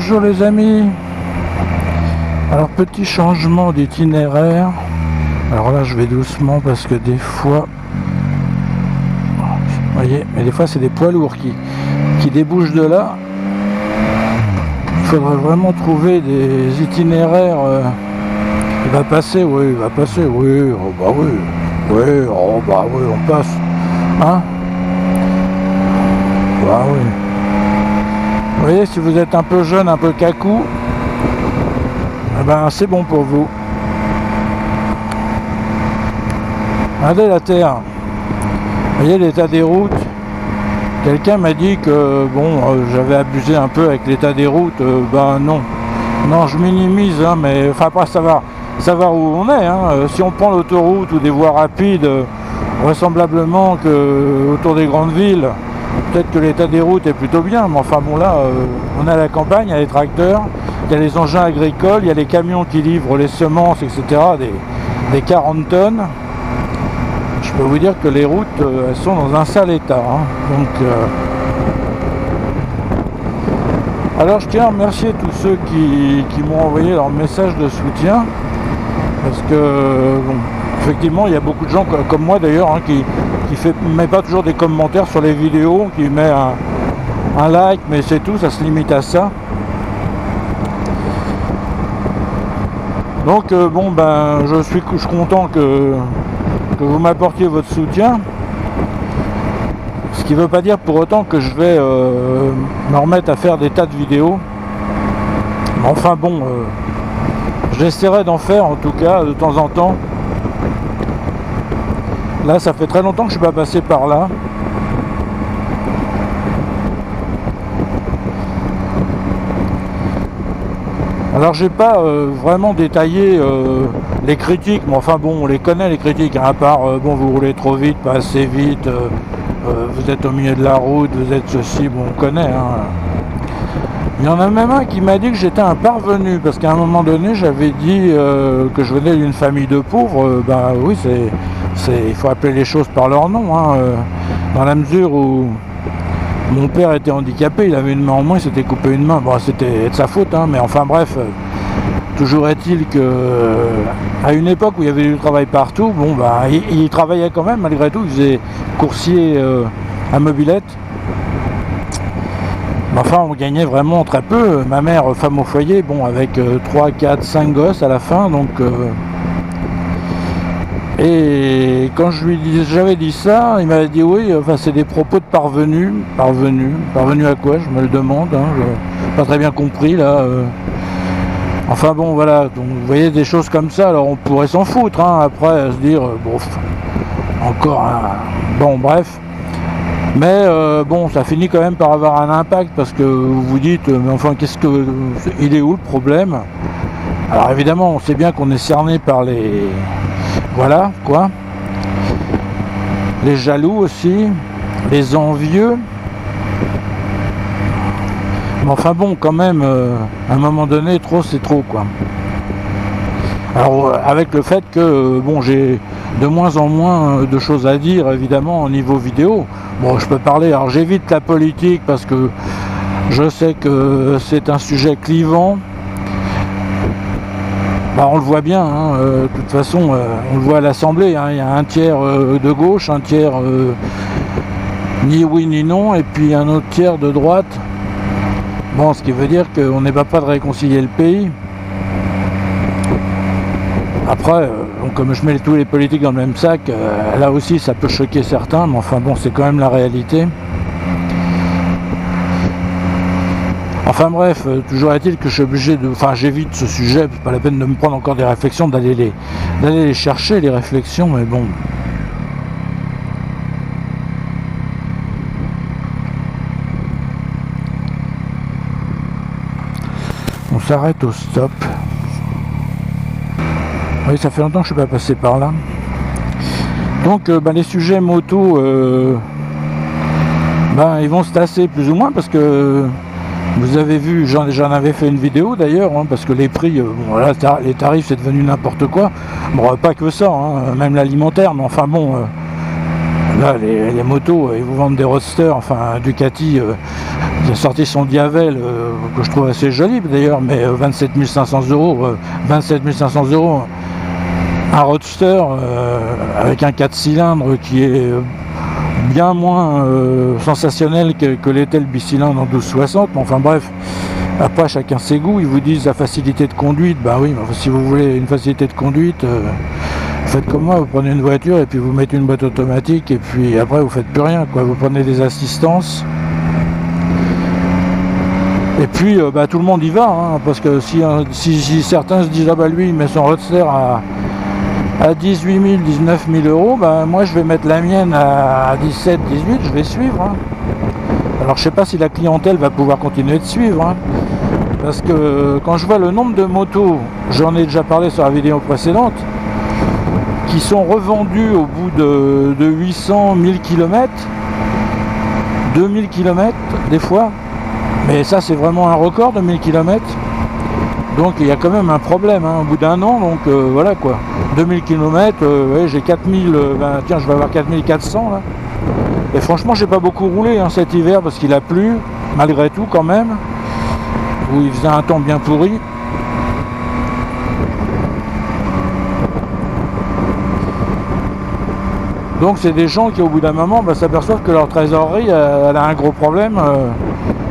Bonjour les amis. Alors petit changement d'itinéraire. Alors là je vais doucement parce que des fois, vous voyez, mais des fois c'est des poids lourds qui débouchent de là. Il faudrait vraiment trouver des itinéraires. Il va passer, oui, oh bah oui, oh bah oui, on passe, hein, bah oui. Vous voyez, si vous êtes un peu jeune, un peu cacou, eh ben c'est bon pour vous. Regardez la terre. Vous voyez l'état des routes. Quelqu'un m'a dit que bon, j'avais abusé un peu avec l'état des routes. Ben non, je minimise, hein, mais enfin après savoir où on est. Hein. Si on prend l'autoroute ou des voies rapides, vraisemblablement que autour des grandes villes, peut-être que l'état des routes est plutôt bien. Mais enfin bon là, on est à la campagne, il y a les tracteurs, il y a les engins agricoles, il y a les camions qui livrent les semences, etc. Des 40 tonnes. Je peux vous dire que les routes, elles sont dans un sale état. Hein. Donc, alors je tiens à remercier tous ceux qui m'ont envoyé leur message de soutien. Parce que, bon, effectivement, il y a beaucoup de gens comme moi d'ailleurs, hein, qui met pas toujours des commentaires sur les vidéos, qui met un like, mais c'est tout, ça se limite à ça. Donc, bon, ben, je suis content que vous m'apportiez votre soutien, ce qui ne veut pas dire pour autant que je vais me remettre à faire des tas de vidéos, mais enfin bon, j'essaierai d'en faire en tout cas de temps en temps. Là ça fait très longtemps que je ne suis pas passé par là. Alors j'ai pas vraiment détaillé les critiques, mais enfin bon, on les connaît les critiques, hein, à part bon, vous roulez trop vite, pas assez vite, vous êtes au milieu de la route, vous êtes ceci, bon on connaît. Hein. Il y en a même un qui m'a dit que j'étais un parvenu, parce qu'à un moment donné j'avais dit que je venais d'une famille de pauvres. Ben oui, il faut appeler les choses par leur nom, hein, dans la mesure où mon père était handicapé, il avait une main en moins, il s'était coupé une main. Bon, c'était de sa faute, hein, mais enfin bref, toujours est-il que à une époque où il y avait du travail partout, bon bah il travaillait quand même malgré tout, il faisait coursier à mobilette. Mais enfin on gagnait vraiment très peu. Ma mère, femme au foyer, bon avec 3, 4, 5 gosses à la fin, donc et quand j'avais dit ça, il m'avait dit oui, enfin c'est des propos de parvenu à quoi, je me le demande, hein, je n'ai pas très bien compris là. Enfin bon voilà, donc vous voyez des choses comme ça, alors on pourrait s'en foutre, hein, après à se dire, bon, encore un... Bon bref, mais bon ça finit quand même par avoir un impact, parce que vous vous dites, mais enfin il est où le problème? Alors évidemment on sait bien qu'on est cerné par les... Voilà, quoi. Les jaloux aussi, les envieux. Mais enfin bon, quand même, à un moment donné, trop c'est trop, quoi. Alors, avec le fait que, bon, j'ai de moins en moins de choses à dire, évidemment, au niveau vidéo. Bon, je peux parler, alors j'évite la politique parce que je sais que c'est un sujet clivant. Bah, on le voit bien, hein, de toute façon, on le voit à l'Assemblée, hein, il y a un tiers de gauche, un tiers ni oui ni non, et puis un autre tiers de droite. Bon, ce qui veut dire qu'on n'est pas de réconcilier le pays. Après, comme je mets tous les politiques dans le même sac, là aussi ça peut choquer certains, mais enfin bon, c'est quand même la réalité. Enfin bref, toujours est-il que je suis obligé de... Enfin j'évite ce sujet, c'est pas la peine de me prendre encore des réflexions, d'aller les chercher, les réflexions, mais bon. On s'arrête au stop. Oui, ça fait longtemps que je ne suis pas passé par là. Donc les sujets moto, ils vont se tasser plus ou moins, parce que... Vous avez vu, j'en avais fait une vidéo d'ailleurs, hein, parce que les prix, bon, là, les tarifs c'est devenu n'importe quoi. Bon, pas que ça, hein, même l'alimentaire, mais enfin bon, Là, les motos, ils vous vendent des roadsters, enfin Ducati qui a sorti son Diavel, que je trouve assez joli d'ailleurs, mais 27 500 euros, 27 500 euros, un roadster avec un 4 cylindres qui est bien moins sensationnel que l'était le bicylindre en 1260, enfin bref, après chacun ses goûts. Ils vous disent la facilité de conduite, bah oui, mais si vous voulez une facilité de conduite, faites comme moi, vous prenez une voiture et puis vous mettez une boîte automatique et puis après vous faites plus rien, quoi. Vous prenez des assistances et puis tout le monde y va, hein, parce que si certains se disent ah bah lui il met son roadster à 18 000, 19 000 euros, bah moi je vais mettre la mienne à 17, 18, je vais suivre, hein. Alors je sais pas si la clientèle va pouvoir continuer de suivre, hein, parce que quand je vois le nombre de motos, j'en ai déjà parlé sur la vidéo précédente, qui sont revendus au bout de 800, 1000 km, 2000 km des fois, mais ça c'est vraiment un record de 1000 km, donc il y a quand même un problème, hein, au bout d'un an, donc voilà quoi, 2000 km, ouais, j'ai 4000, tiens je vais avoir 4400 là, et franchement j'ai pas beaucoup roulé hein, cet hiver parce qu'il a plu, malgré tout quand même, où il faisait un temps bien pourri. Donc c'est des gens qui au bout d'un moment s'aperçoivent que leur trésorerie elle a un gros problème,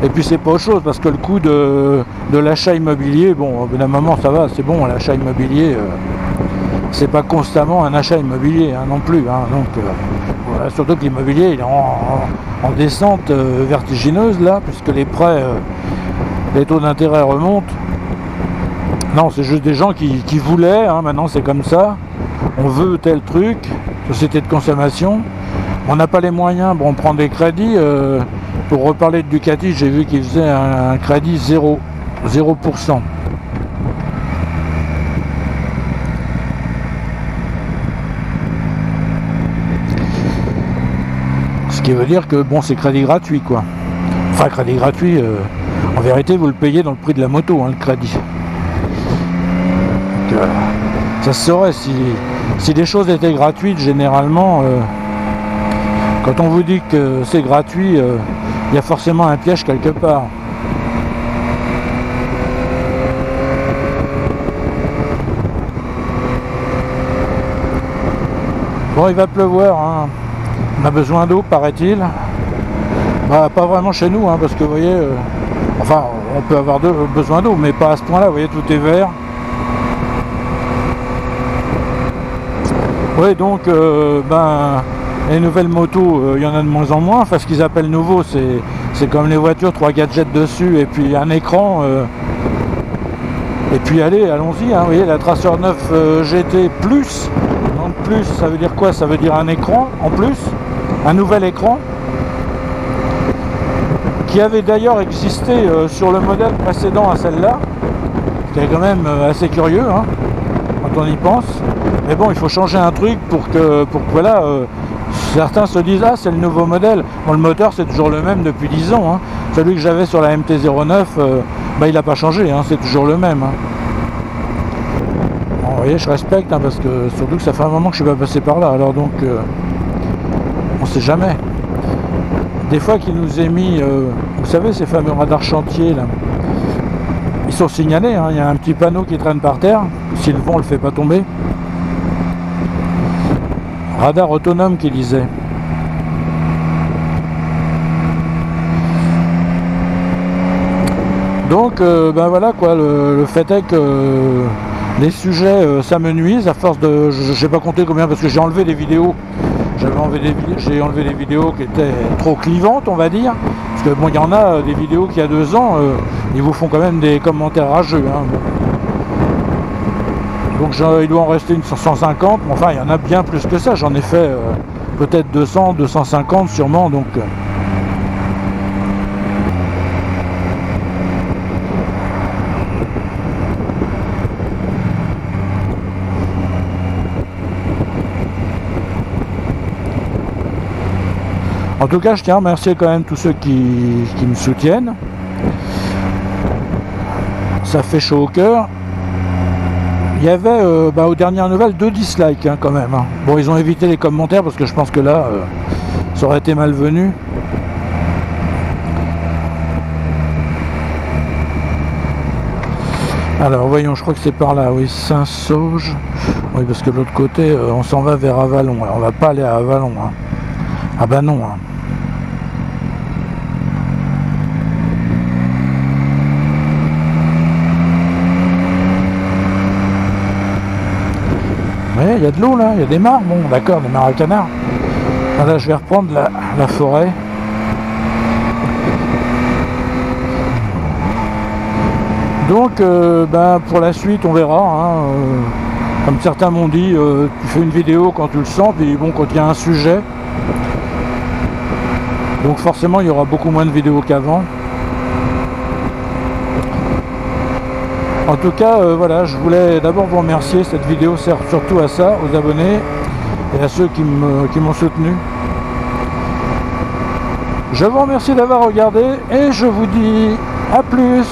et puis c'est pas autre chose parce que le coût de l'achat immobilier, bon au bout d'un moment ça va, c'est bon, l'achat immobilier c'est pas constamment un achat immobilier hein, non plus, hein, donc voilà, surtout que l'immobilier il est en descente vertigineuse là, puisque les prêts, les taux d'intérêt remontent. Non, c'est juste des gens qui voulaient, hein, maintenant c'est comme ça, on veut tel truc, société de consommation, on n'a pas les moyens, bon on prend des crédits, pour reparler de Ducati, j'ai vu qu'ils faisaient un crédit 0%. Ce qui veut dire que bon c'est crédit gratuit quoi. Enfin crédit gratuit, en vérité vous le payez dans le prix de la moto, hein, le crédit. Donc, ça se saurait si les choses étaient gratuites généralement. Quand on vous dit que c'est gratuit, il y a forcément un piège quelque part. Bon, il va pleuvoir, hein. On a besoin d'eau, paraît-il. Bah, pas vraiment chez nous, hein, parce que vous voyez, enfin, on peut avoir besoin d'eau, mais pas à ce point-là. Vous voyez, tout est vert. Oui, donc, les nouvelles motos, il y en a de moins en moins. Enfin, ce qu'ils appellent nouveau, c'est comme les voitures, 3 gadgets dessus et puis un écran. Et puis allons-y, hein, vous voyez, la Tracer 9 GT Plus. Donc plus, ça veut dire quoi? Ça veut dire un écran en plus, un nouvel écran, qui avait d'ailleurs existé sur le modèle précédent à celle-là, ce qui est quand même assez curieux, hein, quand on y pense. Mais bon, il faut changer un truc pour que voilà, certains se disent ah c'est le nouveau modèle. Bon, le moteur c'est toujours le même depuis 10 ans, hein. Celui que j'avais sur la MT-09, il n'a pas changé, hein, c'est toujours le même, hein. Bon, vous voyez, je respecte, hein, parce que surtout que ça fait un moment que je suis pas passé par là, alors donc on sait jamais. Des fois qu'il nous est mis, vous savez ces fameux radars chantier là, ils sont signalés, hein, il y a un petit panneau qui traîne par terre, si le vent le fait pas tomber. Radar autonome qui disait. Donc voilà quoi, le fait est que les sujets ça me nuise à force de, j'ai pas compté combien parce que j'ai enlevé des vidéos, j'ai enlevé des vidéos qui étaient trop clivantes on va dire, parce que bon il y en a des vidéos qui il y a 2 ans ils vous font quand même des commentaires rageux, hein. Donc il doit en rester une 150, mais enfin il y en a bien plus que ça, j'en ai fait peut-être 200, 250 sûrement, donc en tout cas je tiens à remercier quand même tous ceux qui me soutiennent, ça fait chaud au cœur. Il y avait aux dernières nouvelles 2 dislikes hein, quand même. Hein. Bon, ils ont évité les commentaires parce que je pense que là, ça aurait été malvenu. Alors voyons, je crois que c'est par là, oui, Saint-Sauge. Oui, parce que de l'autre côté, on s'en va vers Avallon. Alors, on va pas aller à Avallon. Hein. Ah bah non. Hein. Oui, il y a de l'eau là, il y a des mares. Bon, d'accord, des mares à canard. Là, je vais reprendre la forêt. Donc, pour la suite, on verra. Hein, comme certains m'ont dit, tu fais une vidéo quand tu le sens, puis bon, quand il y a un sujet. Donc forcément, il y aura beaucoup moins de vidéos qu'avant. En tout cas, voilà, je voulais d'abord vous remercier. Cette vidéo sert surtout à ça, aux abonnés et à ceux qui m'ont soutenu. Je vous remercie d'avoir regardé et je vous dis à plus.